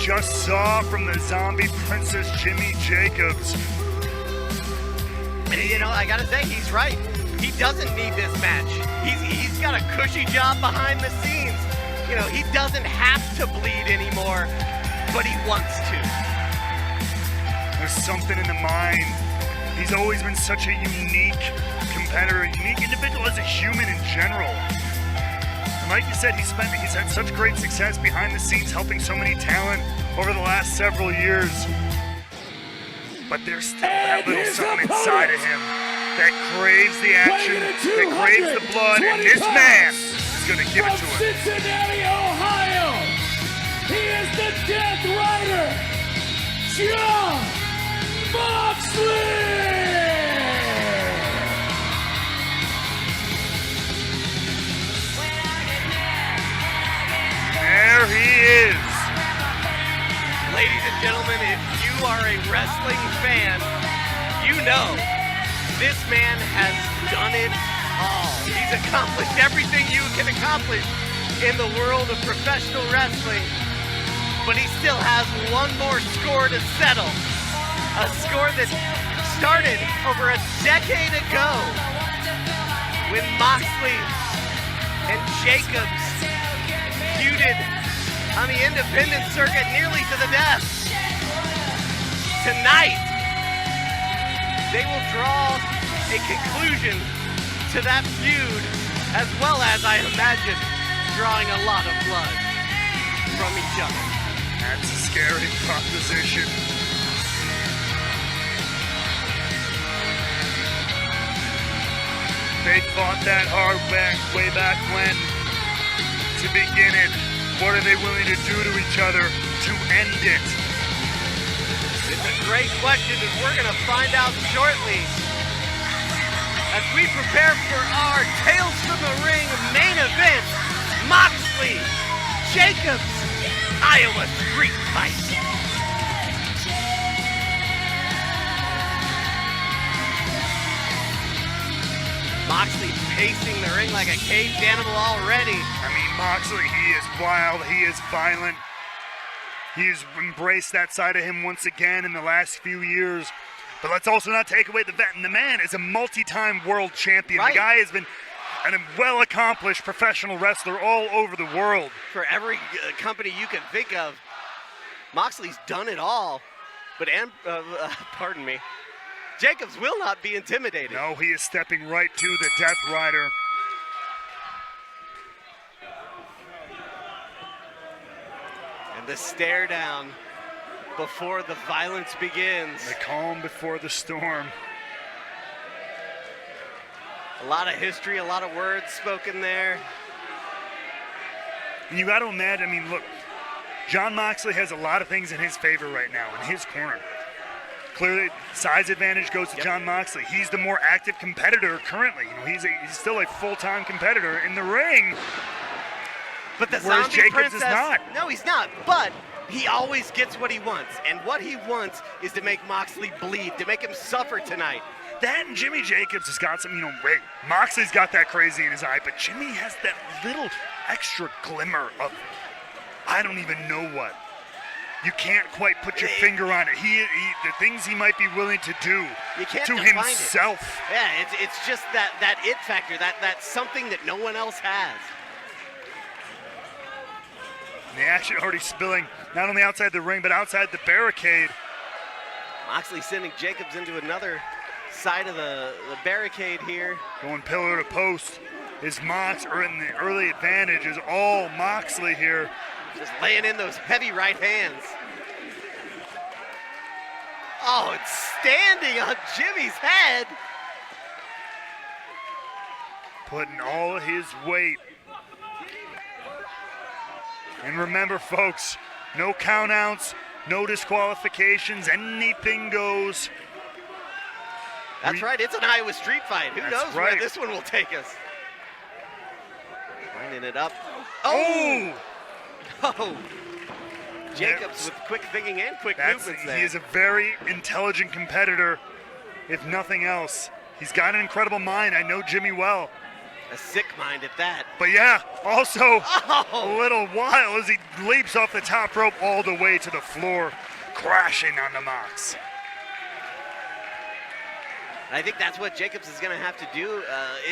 just saw from the zombie princess Jimmy Jacobs. You know, I gotta say, he's right. He doesn't need this match. He's got a cushy job behind the scenes. You know, he doesn't have to bleed anymore, but he wants to. There's something in the mind. He's always been such a unique competitor, a unique individual as a human in general. And like you said, he's had such great success behind the scenes, helping so many talent over the last several years. But there's still that little something inside of him that craves the action, that craves the blood, and this man is going to give it to him. Cincinnati, Ohio, he is the Death Rider, Jon Moxley! There he is. Ladies and gentlemen, if you are a wrestling fan, you know this man has done it all. He's accomplished everything you can accomplish in the world of professional wrestling, but he still has one more score to settle. A score that started over a decade ago when Moxley and Jacobs feuded on the independent circuit nearly to the death. Tonight, they will draw a conclusion to that feud, as well as, I imagine, drawing a lot of blood from each other. That's a scary proposition. They fought that hard way back when. To begin it, what are they willing to do to each other to end it? It's a great question, and we're going to find out shortly as we prepare for our Tales from the Ring main event, Moxley Jacobs Iowa Street Fight. Moxley pacing the ring like a caged animal already. I mean, Moxley, he is wild, he is violent. He's embraced that side of him once again in the last few years. But let's also not take away the vet. And the man is a multi-time world champion. Right. The guy has been a well-accomplished professional wrestler all over the world. For every company you can think of, Moxley's done it all. But, pardon me, Jacobs will not be intimidated. No, he is stepping right to the Death Rider. And the stare down before the violence begins. The calm before the storm. A lot of history, a lot of words spoken there. And you got to imagine, I mean, look, Jon Moxley has a lot of things in his favor right now, in his corner. Clearly, size advantage goes to Jon Moxley. He's the more active competitor currently. You know, he's still a full-time competitor in the ring. But the whereas zombie Jacobs princess, is not. No, he's not. But he always gets what he wants. And what he wants is to make Moxley bleed, to make him suffer tonight. That and Jimmy Jacobs has got some, wait, Moxley's got that crazy in his eye, but Jimmy has that little extra glimmer of, I don't even know what. You can't quite put your finger on it. The things he might be willing to do you can't to define himself. It. Yeah, it's just that it factor, that something that no one else has. And the action already spilling, not only outside the ring, but outside the barricade. Moxley sending Jacobs into another side of the barricade here. Going pillar to post. Is Mox, or in the early advantage, is all Moxley here. Just laying in those heavy right hands. Oh, it's standing on Jimmy's head. Putting all of his weight. And remember, folks, no countouts, no disqualifications, anything goes. That's right, it's an Iowa street fight. Who knows where this one will take us? Winding it up. Oh! Oh! Jacobs with quick thinking and quick movements there. He is a very intelligent competitor, if nothing else. He's got an incredible mind. I know Jimmy well. A sick mind at that. But yeah, also a Oh! little while as he leaps off the top rope all the way to the floor, crashing onto Mox. I think that's what Jacobs is going to have to do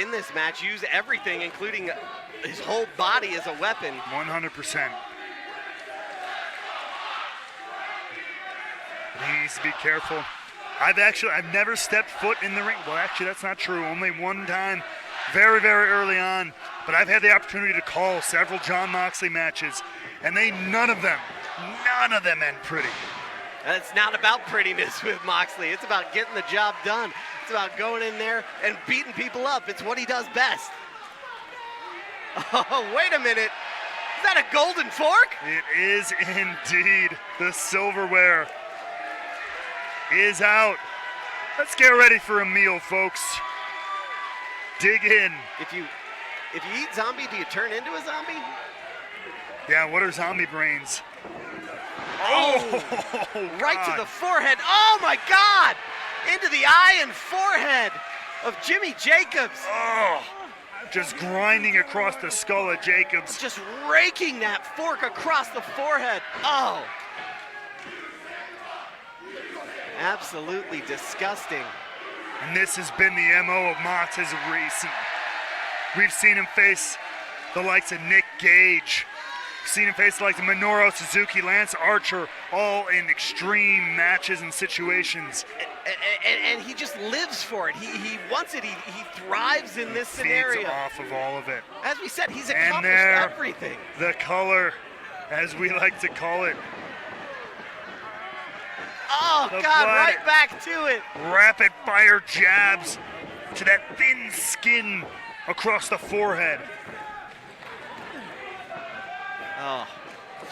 in this match. Use everything, including his whole body as a weapon. 100%. He needs to be careful. I've never stepped foot in the ring. Well, actually, that's not true. Only one time, very, very early on. But I've had the opportunity to call several Jon Moxley matches, and none of them end pretty. It's not about prettiness with Moxley. It's about getting the job done. It's about going in there and beating people up. It's what he does best. Oh, wait a minute. Is that a golden fork? It is indeed. The silverware is out. Let's get ready for a meal, folks. Dig in. If you eat zombie, do you turn into a zombie? Yeah, what are zombie brains? Oh, right to God. the forehead. Oh my God! Into the eye and forehead of Jimmy Jacobs. Oh, just grinding across the skull of Jacobs. Just raking that fork across the forehead. Oh. Absolutely disgusting. And this has been the MO of Mox as of recent. We've seen him face the likes of Nick Gage. We've seen him face the likes of Minoru Suzuki, Lance Archer, all in extreme matches and situations. And he just lives for it. He wants it. He thrives in this scenario. Feeds off of all of it. As we said, he's And accomplished there, everything. the color, as we like to call it. Oh, The God, blood. right back to it. Rapid fire jabs to that thin skin across the forehead. Oh,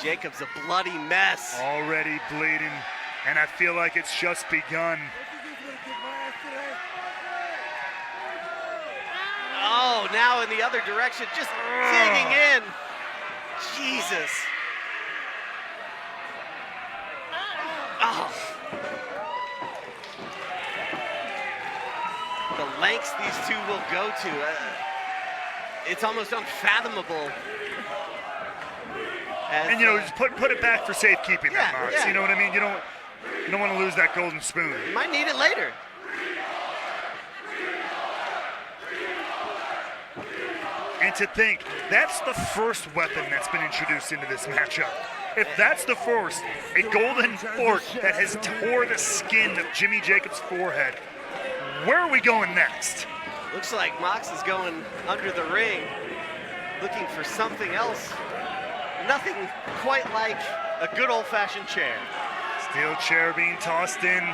Jacob's a bloody mess. Already bleeding, and I feel like it's just begun. Oh, now in the other direction, just digging in. Jesus. Oh. The lengths these two will go to. It's almost unfathomable. And just put it back for safekeeping, Yeah, that Mox. yeah. You know what I mean? You don't want to lose that golden spoon. You might need it later. And to think, that's the first weapon that's been introduced into this matchup. If that's the first, a golden fork that has tore the skin of Jimmy Jacobs' forehead, where are we going next? Looks like Mox is going under the ring, looking for something else. Nothing quite like a good old-fashioned chair. Steel chair being tossed in.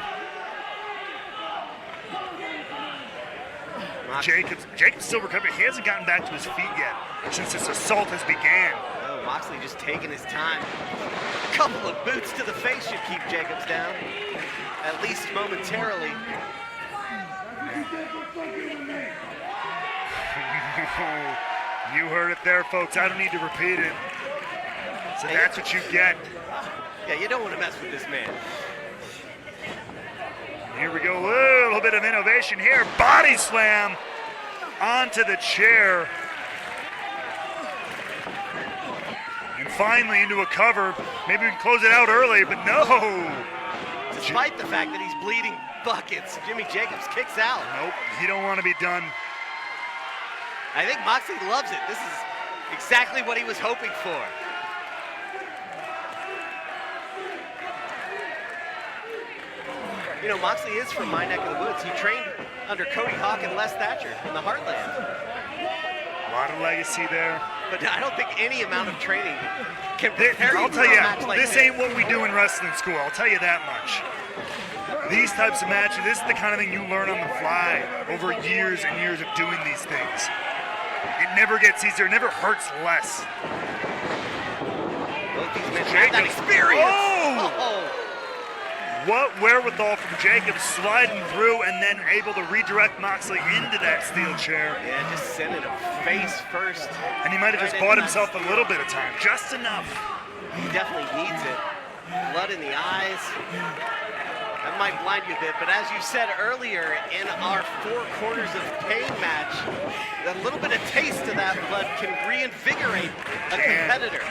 Mox- Jacobs still recovering. He hasn't gotten back to his feet yet since this assault has began. Oh, Moxley just taking his time. A couple of boots to the face should keep Jacobs down, at least momentarily. You heard it there, folks. I don't need to repeat it. So that's what you get. Yeah, you don't want to mess with this man. Here we go, a little bit of innovation here. Body slam onto the chair. And finally into a cover. Maybe we can close it out early, but no. Despite the fact that he's bleeding buckets, Jimmy Jacobs kicks out. Nope, he don't want to be done. I think Moxley loves it. This is exactly what he was hoping for. You know, Moxley is from my neck of the woods. He trained under Cody Hawk and Les Thatcher in the Heartland. A lot of legacy there. But I don't think any amount of training can prepare you I'll for tell a you, match like this ain't what we do in wrestling school. I'll tell you that much. These types of matches, this is the kind of thing you learn on the fly over years and years of doing these things. It never gets easier, it never hurts less. Both these men have that Jacobs. experience. Oh! What wherewithal from Jacobs sliding through and then able to redirect Moxley into that steel chair. Yeah, just sending him face first. And he might have just Right bought into himself a little bit of time, just enough. He definitely needs it. Blood in the eyes. That might blind you a bit, but as you said earlier, in our Four Corners of Pain match, a little bit of taste of that blood can reinvigorate a competitor.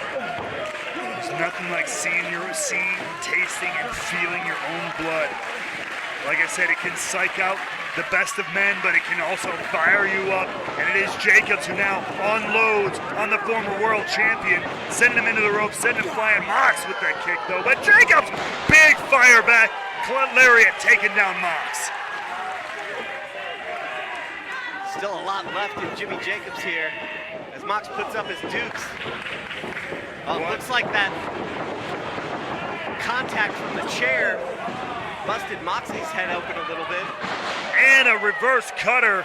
There's nothing like seeing, tasting, and feeling your own blood. Like I said, it can psych out the best of men, but it can also fire you up. And it is Jacobs who now unloads on the former world champion, sending him into the ropes, sending him flying. Mox with that kick though, but Jacobs, big fire back. Lariat taking down Mox. Still a lot left in Jimmy Jacobs here as Mox puts up his dukes. Well, it looks like that contact from the chair busted Moxley's head open a little bit. And a reverse cutter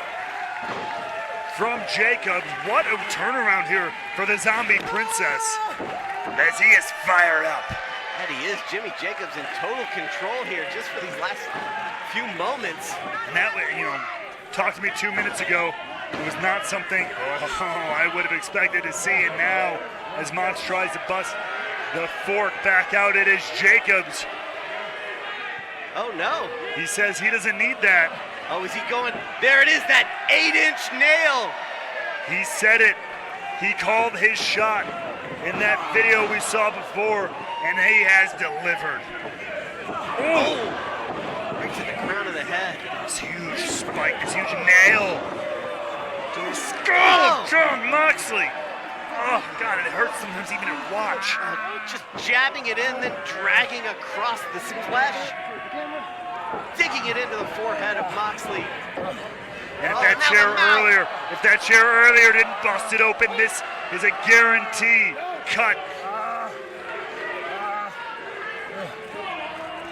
from Jacobs. What a turnaround here for the Zombie Princess as he is fired up. And he is. Jimmy Jacobs in total control here just for these last few moments. And that, talked to me 2 minutes ago. It was not something I would have expected to see. And now, as Mox tries to bust the fork back out, it is Jacobs. Oh no. He says he doesn't need that. Oh, is he going? There it is, that 8-inch nail. He said it. He called his shot in that video we saw before, and he has delivered. Oh! Right to the crown of the head. This huge spike, this huge nail to the skull of Jon Moxley. Oh, God, it hurts sometimes even to watch. Just jabbing it in, then dragging across the flesh. Digging it into the forehead of Moxley. And if that chair earlier didn't bust it open, this is a guarantee cut.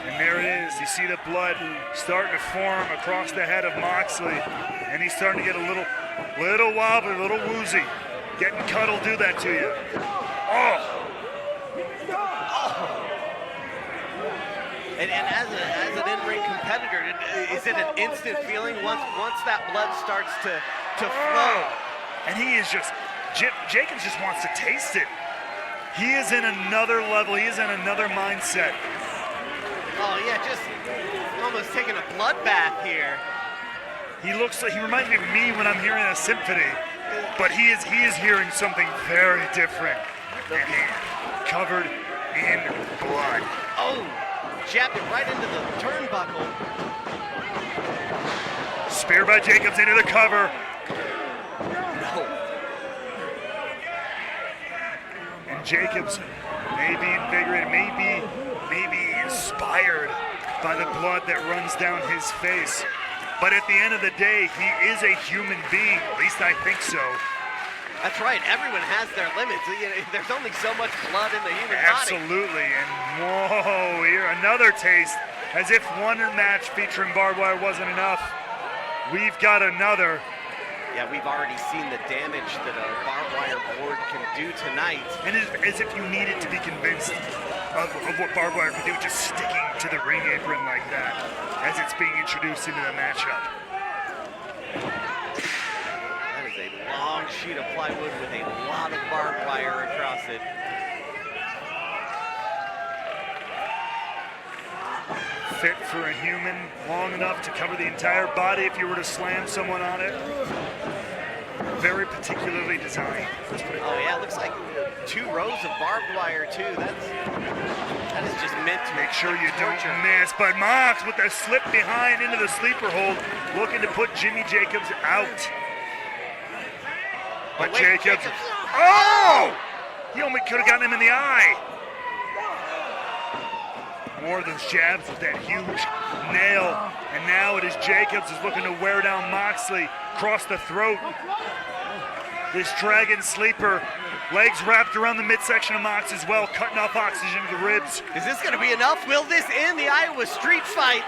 And there it is. You see the blood starting to form across the head of Moxley. And he's starting to get a little wobbly, a little woozy. Getting cut will do that to you. Oh! And as an in-ring competitor, is it an instant feeling once that blood starts to flow? And he is just, Jacobs just wants to taste it. He is in another level. He is in another mindset. Oh yeah, just almost taking a bloodbath here. He reminds me of me when I'm hearing a symphony, but he is hearing something very different. And he covered in blood. Oh! Jabbed it right into the turnbuckle. Spear by Jacobs into the cover. No. And Jacobs may be invigorated, maybe inspired by the blood that runs down his face. But at the end of the day, he is a human being. At least I think so. That's right. Everyone has their limits. There's only so much blood in the human body. Absolutely. And whoa, here another taste. As if one match featuring barbed wire wasn't enough, we've got another. Yeah, we've already seen the damage that a barbed wire board can do tonight. And as if you needed to be convinced of what barbed wire can do, just sticking to the ring apron like that as it's being introduced into the matchup. A long sheet of plywood with a lot of barbed wire across it. Fit for a human, long enough to cover the entire body if you were to slam someone on it. Very particularly designed. Oh yeah, it looks like 2 rows of barbed wire too. That is just meant to make sure you don't miss. But Mox with the slip behind into the sleeper hold, looking to put Jimmy Jacobs out. But Jacobs, oh! He only could have gotten him in the eye. More of those jabs with that huge nail. And now it is Jacobs is looking to wear down Moxley across the throat. This dragon sleeper, legs wrapped around the midsection of Mox as well, cutting off oxygen to the ribs. Is this going to be enough? Will this end the Iowa street fight?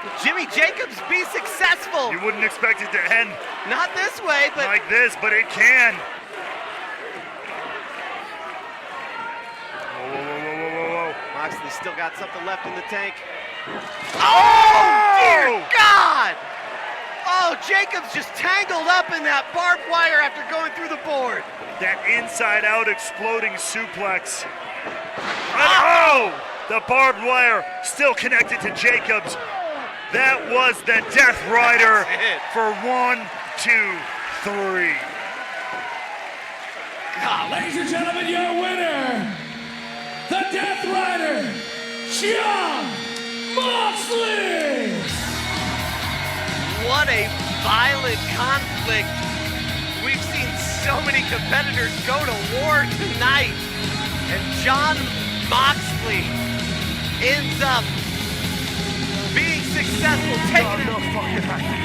Will Jimmy Jacobs be successful? You wouldn't expect it to end not this way, but like this, but it can. Whoa. Moxley still got something left in the tank. Oh, dear God! Oh, Jacobs just tangled up in that barbed wire after going through the board. That inside-out exploding suplex. Oh! The barbed wire still connected to Jacobs. That was the Death Rider That's it. for 1, 2, 3. Ladies and gentlemen, your winner, the Death Rider, Jon Moxley! What a violent conflict. We've seen so many competitors go to war tonight. And Jon Moxley ends up being successful, taking it.